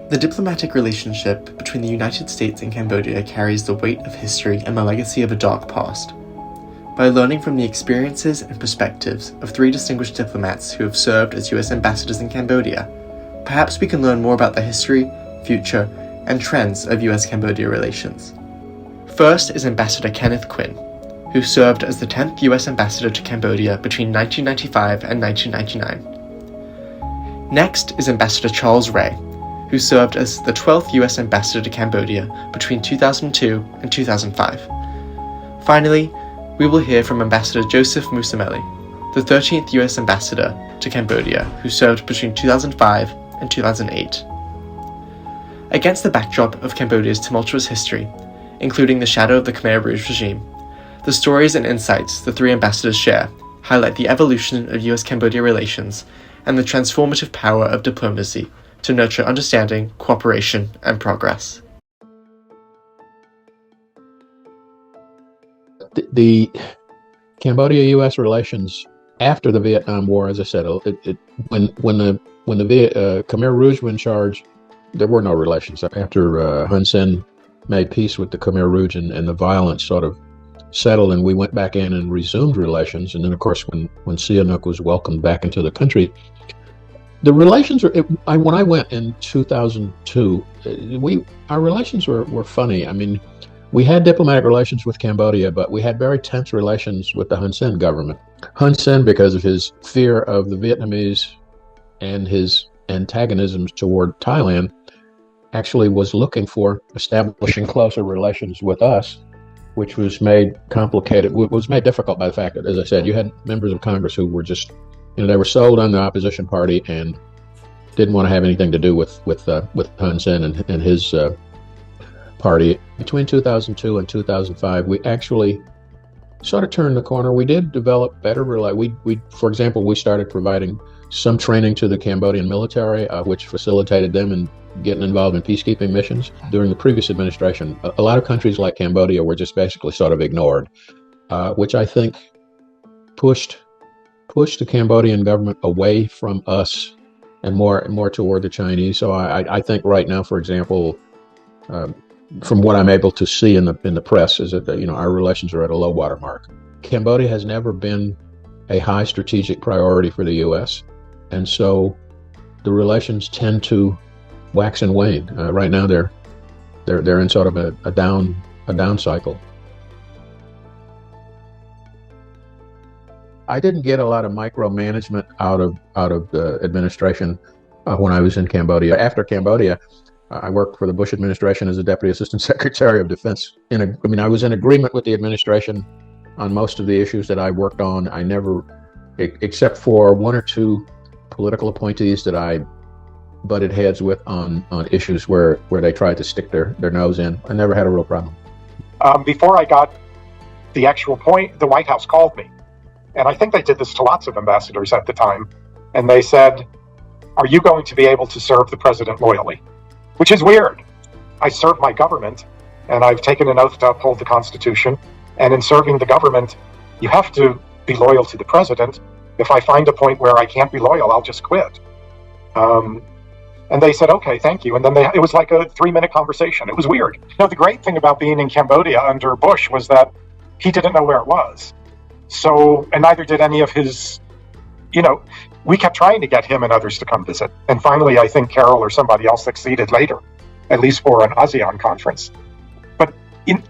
The diplomatic relationship between the United States and Cambodia carries the weight of history and the legacy of a dark past. By learning from the experiences and perspectives of 3 distinguished diplomats who have served as US ambassadors in Cambodia, perhaps we can learn more about the history, future, and trends of US-Cambodia relations. First is Ambassador Kenneth Quinn, who served as the 10th US ambassador to Cambodia between 1995 and 1999. Next is Ambassador Charles Ray, who served as the 12th US ambassador to Cambodia between 2002 and 2005. Finally, we will hear from Ambassador Joseph Mussomeli, the 13th US ambassador to Cambodia, who served between 2005 and 2008. Against the backdrop of Cambodia's tumultuous history, including the shadow of the Khmer Rouge regime, the stories and insights the 3 ambassadors share highlight the evolution of US-Cambodia relations and the transformative power of diplomacy to nurture understanding, cooperation, and progress. The Cambodia-U.S. relations after the Vietnam War, as I said, when the Khmer Rouge were in charge, there were no relations. After Hun Sen made peace with the Khmer Rouge and the violence sort of settled, and we went back in and resumed relations. And then, of course, when Sihanouk was welcomed back into the country, the relations were. When I went in 2002, our relations were funny. I mean, we had diplomatic relations with Cambodia, but we had very tense relations with the Hun Sen government. Hun Sen, because of his fear of the Vietnamese and his antagonisms toward Thailand, actually was looking for establishing closer relations with us, which was made difficult by the fact that, as I said, you had members of Congress who were just, they were sold on the opposition party and didn't want to have anything to do with Hun Sen and his party. Between 2002 and 2005, we actually sort of turned the corner. We did develop better for example, we started providing some training to the Cambodian military, which facilitated them in getting involved in peacekeeping missions. During the previous administration, a lot of countries like Cambodia were just basically sort of ignored, which I think pushed the Cambodian government away from us and more toward the Chinese. So I think right now, for example, from what I'm able to see in the press, is that our relations are at a low water mark. Cambodia has never been a high strategic priority for the U.S., and so the relations tend to wax and wane. Right now, they're in sort of a down cycle. I didn't get a lot of micromanagement out of the administration when I was in Cambodia. After Cambodia, I worked for the Bush administration as a Deputy Assistant Secretary of Defense. I was in agreement with the administration on most of the issues that I worked on. I never, except for 1 or 2 political appointees that I butted heads with on issues where they tried to stick their nose in, I never had a real problem. Before I got the actual point, the White House called me. And I think they did this to lots of ambassadors at the time. And they said, "Are you going to be able to serve the president loyally?" Which is weird. I serve my government, and I've taken an oath to uphold the Constitution. And in serving the government, you have to be loyal to the president. If I find a point where I can't be loyal, I'll just quit. And they said, "Okay, thank you." And then it was like a 3-minute conversation. It was weird. The great thing about being in Cambodia under Bush was that he didn't know where it was. So, and neither did any of his, we kept trying to get him and others to come visit. And finally, I think Carol or somebody else succeeded later, at least for an ASEAN conference. But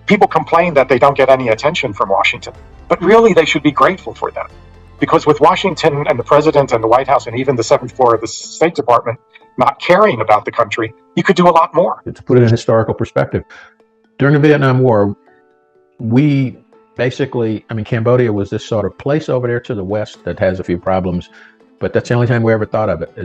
people complain that they don't get any attention from Washington. But really, they should be grateful for that. Because with Washington and the president and the White House and even the 7th floor of the State Department not caring about the country, you could do a lot more. To put it in historical perspective, during the Vietnam War, we basically, Cambodia was this sort of place over there to the west that has a few problems, but that's the only time we ever thought of it.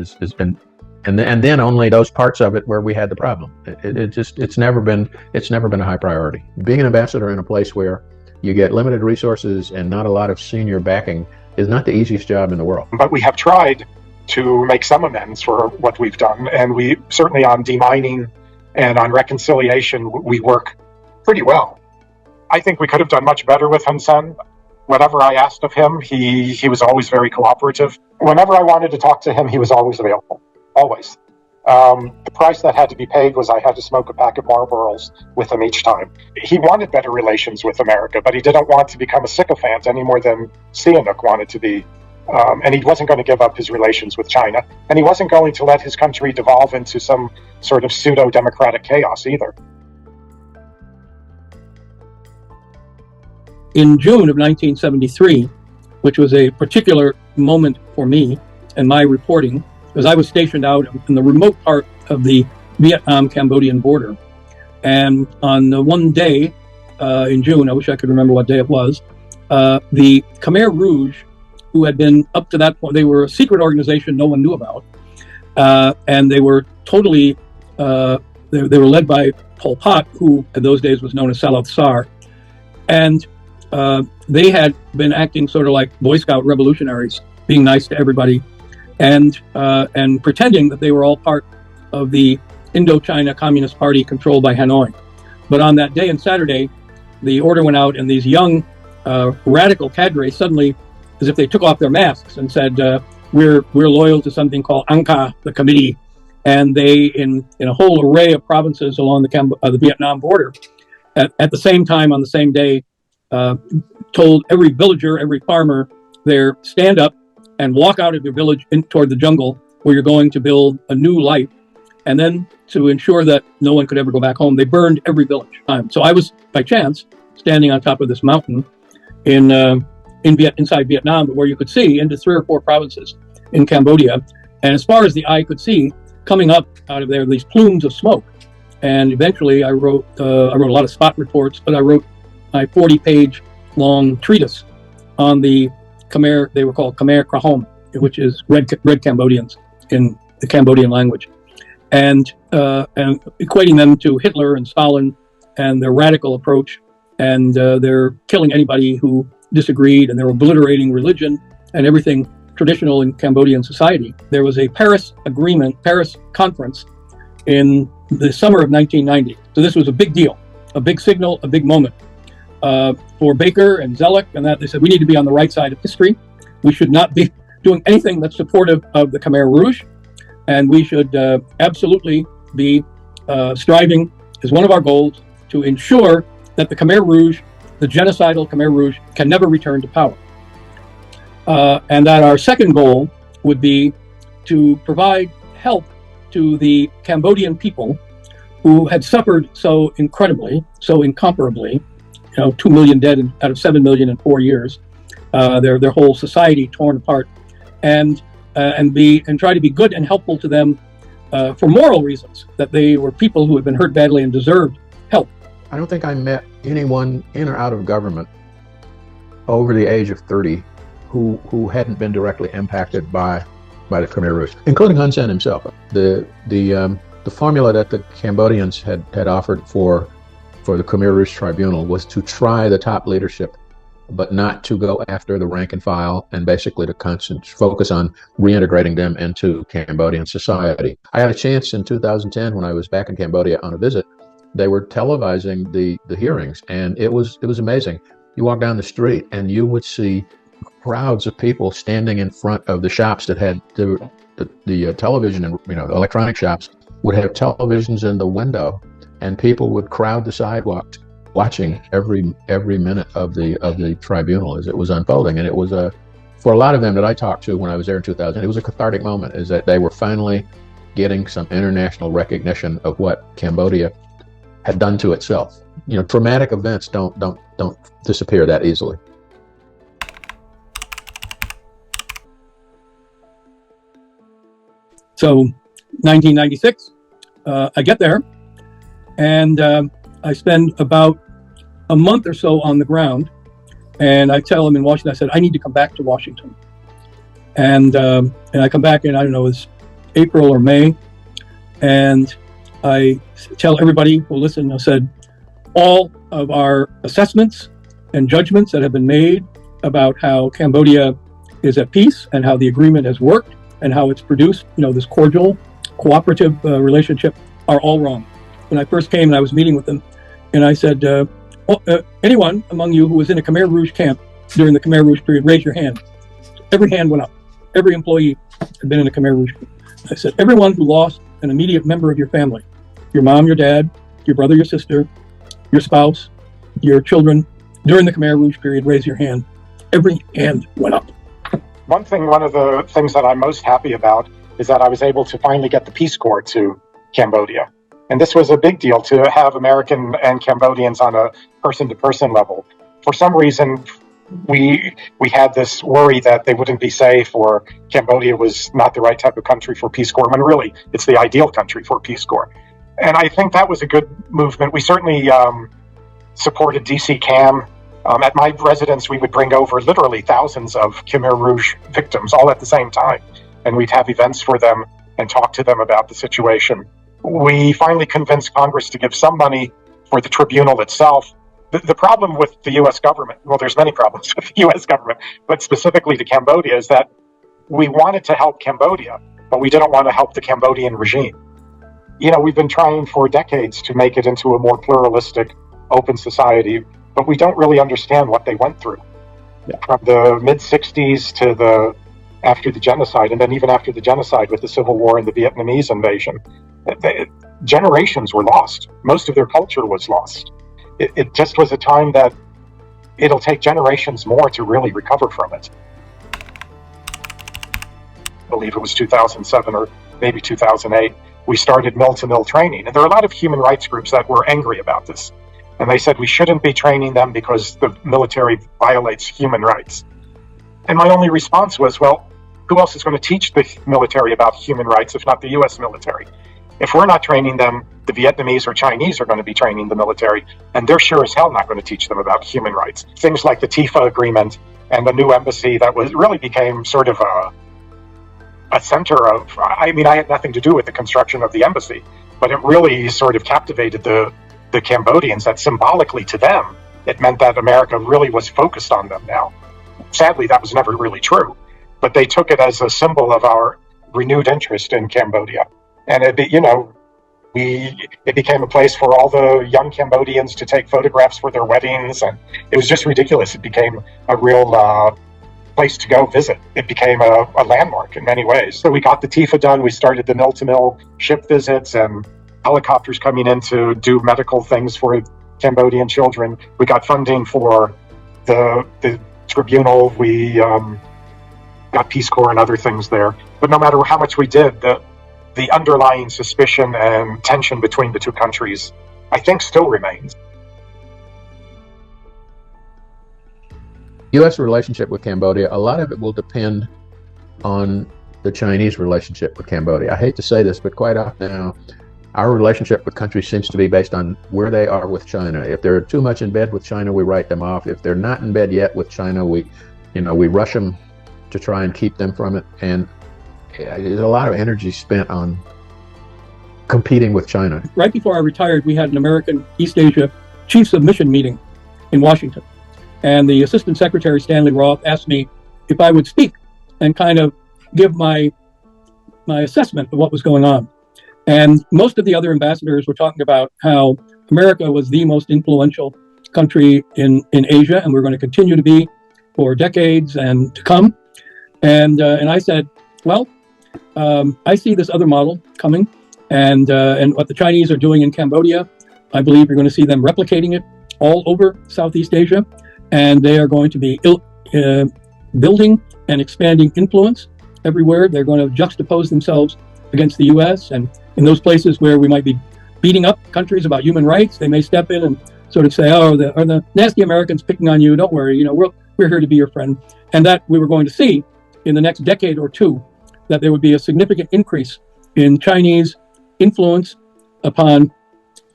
And then only those parts of it where we had the problem. It's never been a high priority. Being an ambassador in a place where you get limited resources and not a lot of senior backing is not the easiest job in the world. But we have tried to make some amends for what we've done, and we certainly on demining and on reconciliation, we work pretty well. I think we could have done much better with Hun Sen. Whatever I asked of him, he was always very cooperative. Whenever I wanted to talk to him, he was always available, always. The price that had to be paid was I had to smoke a pack of Marlboros with him each time. He wanted better relations with America, but he didn't want to become a sycophant any more than Sihanouk wanted to be. And he wasn't going to give up his relations with China, and he wasn't going to let his country devolve into some sort of pseudo-democratic chaos either. In June of 1973, which was a particular moment for me and my reporting, because I was stationed out in the remote part of the Vietnam-Cambodian border. And on one day in June, I wish I could remember what day it was, the Khmer Rouge, who had been up to that point, they were a secret organization no one knew about, and they were totally, they were led by Pol Pot, who in those days was known as Salath Sar, and they had been acting sort of like Boy Scout revolutionaries, being nice to everybody, and pretending that they were all part of the Indochina Communist Party controlled by Hanoi. But on that day and Saturday, the order went out, and these young radical cadres suddenly, as if they took off their masks and said, we're loyal to something called ANCA, the committee. And they, in a whole array of provinces along the Vietnam border, at the same time, on the same day, told every villager, every farmer, there, stand up and walk out of your village toward the jungle where you're going to build a new life. And then to ensure that no one could ever go back home, they burned every village. So I was, by chance, standing on top of this mountain inside Vietnam, where you could see into 3 or 4 provinces in Cambodia. And as far as the eye could see, coming up out of there, these plumes of smoke. And eventually I wrote a lot of spot reports, but I wrote my 40-page long treatise on the Khmer. They were called Khmer Krahom, which is red Cambodians in the Cambodian language, and equating them to Hitler and Stalin and their radical approach, and they're killing anybody who disagreed, and they're obliterating religion and everything traditional in Cambodian society. There was a Paris conference in the summer of 1990. So this was a big deal, a big signal, a big moment. For Baker and Zellick and that, they said, we need to be on the right side of history. We should not be doing anything that's supportive of the Khmer Rouge. And we should absolutely be striving as one of our goals to ensure that the Khmer Rouge, the genocidal Khmer Rouge, can never return to power. And that our second goal would be to provide help to the Cambodian people who had suffered so incredibly, so incomparably, 2 million dead out of 7 million in 4 years, their whole society torn apart, and try to be good and helpful to them for moral reasons, that they were people who had been hurt badly and deserved help. I don't think I met anyone in or out of government over the age of 30 who hadn't been directly impacted by the Khmer Rouge, including Hun Sen himself. The formula that the Cambodians had offered for the Khmer Rouge Tribunal was to try the top leadership, but not to go after the rank and file, and basically to focus on reintegrating them into Cambodian society. I had a chance in 2010 when I was back in Cambodia on a visit. They were televising the hearings, and it was amazing. You walk down the street and you would see crowds of people standing in front of the shops that had the television, and electronic shops would have televisions in the window, and people would crowd the sidewalk watching every minute of the tribunal as it was unfolding. And it was for a lot of them that I talked to when I was there in 2000, it was a cathartic moment, is that they were finally getting some international recognition of what Cambodia had done to itself. Traumatic events don't disappear that easily. So 1996, I get there, and I spend about a month or so on the ground, and I tell them in Washington, I said, I need to come back to Washington. And I come back in, I don't know, it's April or May, and I tell everybody who listened, I said, all of our assessments and judgments that have been made about how Cambodia is at peace and how the agreement has worked and how it's produced, this cordial, cooperative relationship, are all wrong. When I first came and I was meeting with them, and I said, anyone among you who was in a Khmer Rouge camp during the Khmer Rouge period, raise your hand. Every hand went up. Every employee had been in a Khmer Rouge camp. I said, everyone who lost an immediate member of your family, your mom, your dad, your brother, your sister, your spouse, your children, during the Khmer Rouge period, raise your hand. Every hand went up. One of the things that I'm most happy about is that I was able to finally get the Peace Corps to Cambodia. And this was a big deal to have American and Cambodians on a person-to-person level. For some reason, we had this worry that they wouldn't be safe, or Cambodia was not the right type of country for Peace Corps, when really it's the ideal country for Peace Corps. And I think that was a good movement. We certainly supported DC Cam. At my residence, we would bring over literally thousands of Khmer Rouge victims all at the same time. And we'd have events for them and talk to them about the situation. We finally convinced Congress to give some money for the tribunal itself. The problem with the U.S. government, well, there's many problems with the U.S. government, but specifically to Cambodia, is that we wanted to help Cambodia, but we didn't want to help the Cambodian regime. You know, we've been trying for decades to make it into a more pluralistic, open society, but we don't really understand what they went through. Yeah. From the mid-60s to after the genocide, and then even after the genocide with the Civil War and the Vietnamese invasion, generations were lost. Most of their culture was lost. It just was a time that it'll take generations more to really recover from it. I believe it was 2007 or maybe 2008, we started mill-to-mill training. And there are a lot of human rights groups that were angry about this. And they said we shouldn't be training them because the military violates human rights. And my only response was, well, who else is going to teach the military about human rights if not the U.S. military? If we're not training them, the Vietnamese or Chinese are going to be training the military, and they're sure as hell not going to teach them about human rights. Things like the TIFA agreement and the new embassy that really became sort of a center of, I mean, I had nothing to do with the construction of the embassy, but it really sort of captivated the Cambodians, that symbolically to them, it meant that America really was focused on them now. Sadly, that was never really true, but they took it as a symbol of our renewed interest in Cambodia. And it became a place for all the young Cambodians to take photographs for their weddings, and it was just ridiculous. It became a real place to go visit. It became a landmark in many ways. So we got the TIFA done. We started the mill-to-mill ship visits and helicopters coming in to do medical things for Cambodian children. We got funding for the tribunal. We got Peace Corps and other things there. But no matter how much we did, the underlying suspicion and tension between the two countries, I think, still remains. U.S. relationship with Cambodia, a lot of it will depend on the Chinese relationship with Cambodia. I hate to say this, but quite often now, our relationship with countries seems to be based on where they are with China. If they're too much in bed with China, we write them off. If they're not in bed yet with China, we rush them to try and keep them from it. And there's a lot of energy spent on competing with China. Right before I retired, we had an American East Asia Chiefs of Mission meeting in Washington. And the Assistant Secretary, Stanley Roth, asked me if I would speak and kind of give my assessment of what was going on. And most of the other ambassadors were talking about how America was the most influential country in Asia, and we're going to continue to be for decades and to come. And I said, well, I see this other model coming, and what the Chinese are doing in Cambodia, I believe you're going to see them replicating it all over Southeast Asia, and they are going to be building and expanding influence everywhere. They're going to juxtapose themselves against the U.S., and in those places where we might be beating up countries about human rights, they may step in and sort of say, "Oh, are the nasty Americans picking on you? Don't worry, we're here to be your friend." And that we were going to see in the next decade or two that there would be a significant increase in Chinese influence upon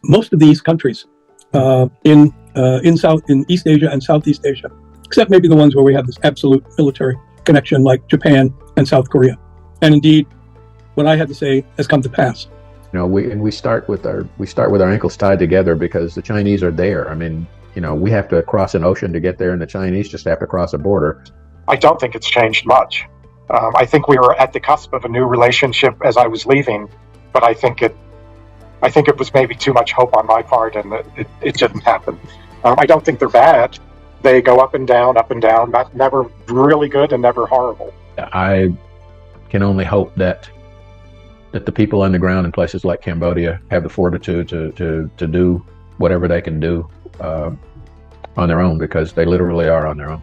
most of these countries in East Asia and Southeast Asia, except maybe the ones where we have this absolute military connection, like Japan and South Korea. And indeed, what I had to say has come to pass. We start with our ankles tied together because the Chinese are there. I mean, we have to cross an ocean to get there, and the Chinese just have to cross a border. I don't think it's changed much. I think we were at the cusp of a new relationship as I was leaving, but I think it was maybe too much hope on my part, and it didn't happen. I don't think they're bad. They go up and down, never really good and never horrible. I can only hope that that the people on the ground in places like Cambodia have the fortitude to do whatever they can do on their own, because they literally are on their own.